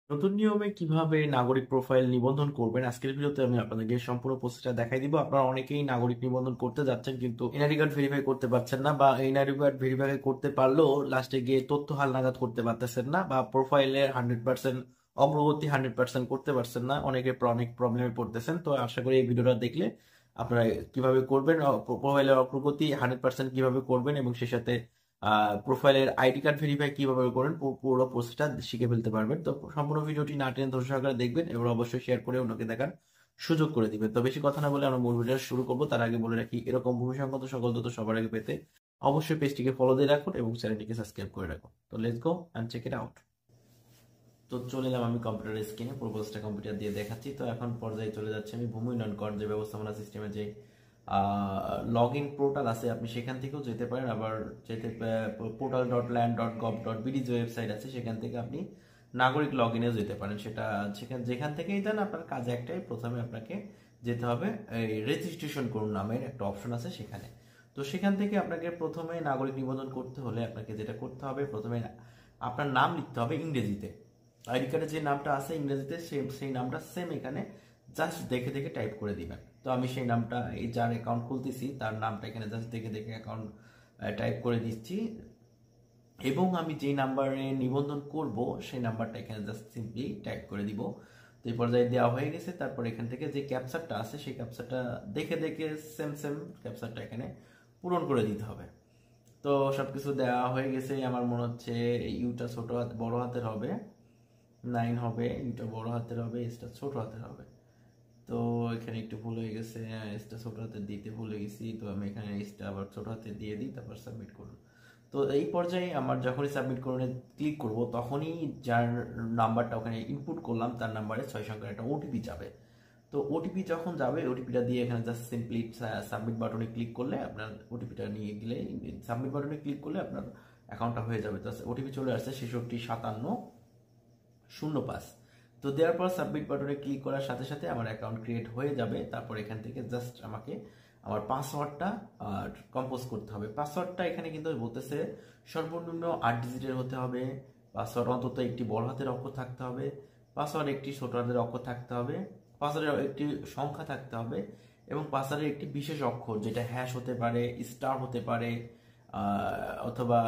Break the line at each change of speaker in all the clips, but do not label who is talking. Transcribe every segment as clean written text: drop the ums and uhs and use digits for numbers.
নতুন নিয়মে কিভাবে নাগরিক প্রোফাইল নিবন্ধন করবেন আজকের ভিডিওতে আমি আপনাদেরকে সম্পূর্ণ প্রসেসটা দেখাই দিব। আপনারা অনেকেই নাগরিক নিবন্ধন করতে যাচ্ছেন কিন্তু এনআইডি কার্ড ভেরিফাই করতে পারছেন না, বা এনআইডি কার্ড ভেরিফাই করতে পারলেও লাস্টে গিয়ে তথ্য হালনাগাদ করতে পারতেছেন না, বা প্রোফাইলের 100% অগ্রগতি 100% করতে পারছেন না। অনেকে অনেক প্রবলেমে পড়তেছেন। তো আশা করি এই ভিডিওটা দেখলে আপনারা কিভাবে করবেন, প্রোফাইলের অগ্রগতি 100% কিভাবে করবেন এবং সেই সাথে প্রোফাইলের আইডি কার্ড ভেরিফাই কিভাবে করেন পুরো প্রসেসটা শিখে ফেলতে পারবেন। তো সম্পূর্ণ ভিডিওটি না টেনে ধৈর্য সহকারে দেখবেন এবং অবশ্যই শেয়ার করে অন্যকে দেখার সুযোগ করে দিবেন। তো বেশি কথা না বলে আমরা মূল ভিডিও শুরু করবো। তার আগে বলে রাখি, এরকম ভূমি সংক্রান্ত সকল তথ্য সবার আগে পেতে অবশ্যই পেজটিকে ফলো দিয়ে রাখুন এবং চ্যানেলটিকে সাবস্ক্রাইব করে রাখুন। তো let's go and check it out. তো চলে এলাম আমি কম্পিউটার স্ক্রিনে, পুরো প্রসেসটা কম্পিউটার দিয়ে দেখাচ্ছি। তো এখন পর্যায়ে চলে যাচ্ছে আমি ভূমি উন্নয়ন কর যে ব্যবস্থাপনা সিস্টেমে যে লগ ইন পোর্টাল আছে, আপনি সেখান থেকেও যেতে পারেন। আবার যেতে portal.land.gov.bd যে ওয়েবসাইট আছে সেখান থেকে আপনি নাগরিক লগ ইনেও যেতে পারেন। সেটা যেখান থেকেই দেন, আপনার কাজ একটাই, প্রথমে আপনাকে যেতে হবে এই রেজিস্ট্রেশন করুন নামের একটা অপশন আছে সেখানে। তো সেখান থেকে আপনাকে প্রথমে নাগরিক নিবন্ধন করতে হলে আপনাকে যেটা করতে হবে, প্রথমে আপনার নাম লিখতে হবে ইংরেজিতে। আইডি কার্ডে যে নামটা আছে ইংরেজিতে সেই নামটা সেম এখানে জাস্ট দেখে দেখে টাইপ করে দিবেন। তো আমি সেই নামটা, এই যার অ্যাকাউন্ট খুলতেছি তার নামটা এখানে জাস্ট দেখে দেখে অ্যাকাউন্ট টাইপ করে দিচ্ছি, এবং আমি যেই নাম্বারে নিবন্ধন করব সেই নাম্বারটা এখানে জাস্ট সিম্পলি টাইপ করে দিব। তো এই পর্যায়ে দেওয়া হয়ে গেছে। তারপর এখান থেকে যে ক্যাপচারটা আছে সেই ক্যাপচারটা দেখে দেখে সেম সেম ক্যাপচারটা এখানে পূরণ করে দিতে হবে। তো সবকিছু দেওয়া হয়ে গেছে। আমার মনে হচ্ছে ইউটা ছোট হাত বড় হাতের হবে, 9 হবে, ইউটা বড় হাতের হবে, এসটা ছোট হাতের হবে। তো এখানে একটু ভুল হয়ে গেছে, এসটা ছোট হাতে দিতে ভুলে গেছি। তো আমি এখানে এসটা আবার ছোট হাতে দিয়ে দিই, তারপর সাবমিট করুন। তো এই পর্যায়ে আমার যখনই সাবমিট করুন ক্লিক করব, তখনই যার নাম্বারটা ওখানে ইনপুট করলাম তার নাম্বারে 6 সংখ্যার একটা ওটিপি যাবে। তো ওটিপি যখন যাবে, ওটিপিটা দিয়ে এখানে জাস্ট সিম্পলি সাবমিট বাটনে ক্লিক করলে আপনার ওটিপিটা নিয়ে গেলে, সাবমিট বাটনে ক্লিক করলে আপনার অ্যাকাউন্টটা হয়ে যাবে। তো ওটিপি চলে আসছে 665705। তো দেওয়ার পর সাবমিট বাটনে ক্লিক করার সাথে সাথে আমার অ্যাকাউন্ট ক্রিয়েট হয়ে যাবে। তারপর এখান থেকে জাস্ট আমাকে আমার পাসওয়ার্ডটা কম্পোজ করতে হবে। পাসওয়ার্ডটা এখানে কিন্তু বলতেছে সর্বনিম্ন 8 ডিজিটের হতে হবে। পাসওয়ার্ড অন্তত একটি বড় হাতের অক্ষর থাকতে হবে, পাসওয়ার্ড একটি ছোট হাতের অক্ষর থাকতে হবে, পাসওয়ার্ডের একটি সংখ্যা থাকতে হবে, এবং পাসওয়ার্ডের একটি বিশেষ অক্ষর যেটা হ্যাশ হতে পারে, স্টার হতে পারে, অথবা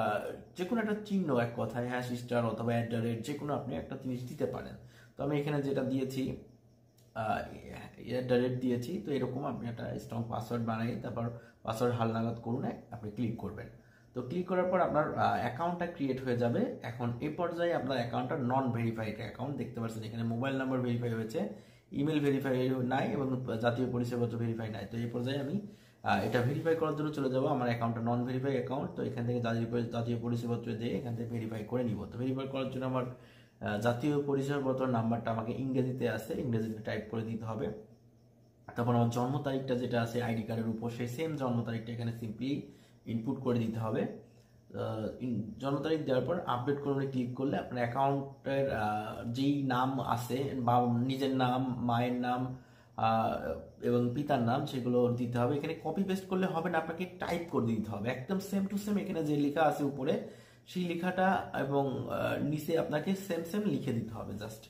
যে কোনো একটা চিহ্ন, এক কথায় হ্যাশ, স্টার অথবা @ যে কোনো আপনি একটা জিনিস দিতে পারেন। তো আমি এখানে যেটা দিয়েছি দিয়েছি। তো এরকম আপনি একটা স্ট্রং পাসওয়ার্ড বানাই তারপর পাসওয়ার্ড হালনাগাদ করুন, আপনি ক্লিক করবেন। তো ক্লিক করার পর আপনার অ্যাকাউন্টটা ক্রিয়েট হয়ে যাবে। এখন এই পর্যায়ে আপনার অ্যাকাউন্টটা নন ভেরিফাইড অ্যাকাউন্ট দেখতে পাচ্ছেন, এখানে মোবাইল নাম্বার ভেরিফাই হয়েছে, ইমেল ভেরিফাই নাই, এবং জাতীয় পরিচয়পত্র ভেরিফাই নাই। তো এই পর্যায়ে আমি এটা ভেরিফাই করার জন্য চলে যাব। আমার অ্যাকাউন্টটা নন ভেরিফাই অ্যাকাউন্ট, তো এখান থেকে জাতীয় পরিচয়পত্র দিয়ে এখান থেকে ভেরিফাই করে নিব। তো ভেরিফাই করার জন্য আমার জাতীয় পরিচয়পত্র নাম্বারটা আমাকে ইংরেজিতে আছে, ইংরেজিতে টাইপ করে দিতে হবে। তারপর আমার জন্ম তারিখটা যেটা আছে আইডি কার্ডের উপর, সেই সেম জন্ম তারিখটা এখানে সিম্পলি ইনপুট করে দিতে হবে। জন্ম তারিখ দেওয়ার পর আপডেট করে ক্লিক করলে আপনার অ্যাকাউন্টের যেই নাম আছে, বা নিজের নাম, মায়ের নাম এবং পিতার নাম, সেগুলো দিতে হবে। এখানে কপি পেস্ট করলে হবে না, আপনাকে টাইপ করে দিতে হবে একদম সেম টু সেম। এখানে যে লেখা আছে উপরে সেই লেখাটা এবং নিচে আপনাকে সেম সেম লিখে দিতে হবে জাস্ট।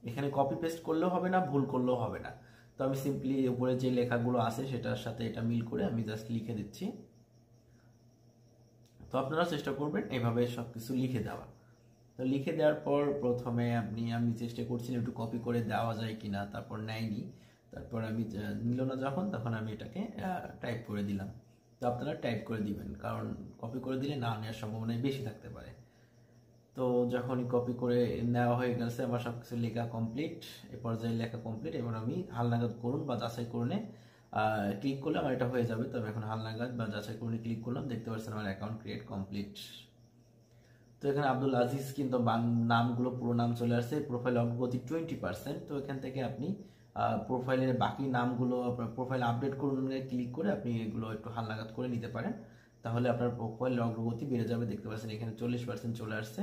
এখানে কপি পেস্ট করলেও হবে না, ভুল করলেও হবে না। তো আমি সিম্পলি উপরে যে লেখাগুলো আছে সেটার সাথে এটা মিল করে আমি জাস্ট লিখে দিচ্ছি। তো আপনারা চেষ্টা করবেন এভাবে সবকিছু লিখে দেওয়া। তো লিখে দেওয়ার পর প্রথমে আমি চেষ্টা করছিলাম একটু কপি করে দেওয়া যায় কিনা, তারপর নেয়নি। তারপর আমি নিল না যখন, তখন আমি এটাকে টাইপ করে দিলাম। তো আপনারা টাইপ করে দিবেন, কারণ কপি করে দিলে না নেওয়ার সম্ভাবনা বেশি থাকতে পারে। তো যখনই কপি করে নেওয়া হয়ে গেছে, আমার সবকিছু লেখা কমপ্লিট, এ পর্যায়ে লেখা কমপ্লিট। এবার আমি হালনাগাদ করুন বা যাচাই করুনে ক্লিক করলে আমার এটা হয়ে যাবে। তবে এখন হালনাগাদ বা যাচাই করুনে ক্লিক করলাম, দেখতে পাচ্ছেন আমার অ্যাকাউন্ট ক্রিয়েট কমপ্লিট। তো এখানে আব্দুল আজিজ কিন্তু নামগুলো পুরো নাম চলে আসছে, প্রোফাইল অগ্রগতি 20%। তো এখান থেকে আপনি প্রোফাইলের বাকি নামগুলো, প্রোফাইল আপডেট করুন ক্লিক করে আপনি এগুলো একটু হালনাগাদ করে নিতে পারেন, তাহলে আপনার প্রোফাইল অগ্রগতি বেড়ে যাবে। দেখতে পাচ্ছেন এখানে 40% চলে আসছে।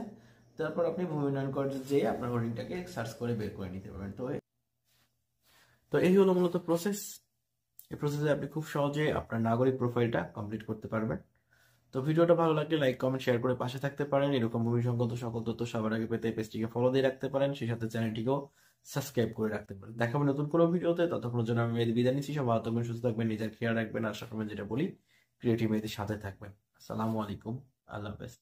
তারপর আপনি ভূমি উন্নয়ন কর্মে যেয়ে আপনার হোল্ডিংটাকে সার্চ করে বের করে নিতে পারবেন। তো এই হলো মূলত প্রসেস। এই প্রসেসে আপনি খুব সহজে আপনার নাগরিক প্রোফাইলটা কমপ্লিট করতে পারবেন। তো ভিডিওটা ভালো লাগলে লাইক কমেন্ট শেয়ার করে পাশে থাকতে পারেন। এরকম ভূমি সংক্রান্ত সকল তথ্য সবার আগে পেতে পেজটিকে ফলো দিয়ে রাখতে পারেন, সেই সাথে চ্যানেলটিকেও সাবস্ক্রাইব করে রাখতে পারেন। দেখা হবে নতুন কোনো ভিডিওতে, ততক্ষণের জন্য আমি মেহেদী বিদায় নিচ্ছি। সব ভালো থাকবেন, সুস্থ থাকবেন, নিজের খেয়াল রাখবেন, আর সবসময় যেটা বলি ক্রিয়েটিভ মেহেদীর সাথে থাকবেন। আসসালামু আলাইকুম, আল্লাহ হাফেজ।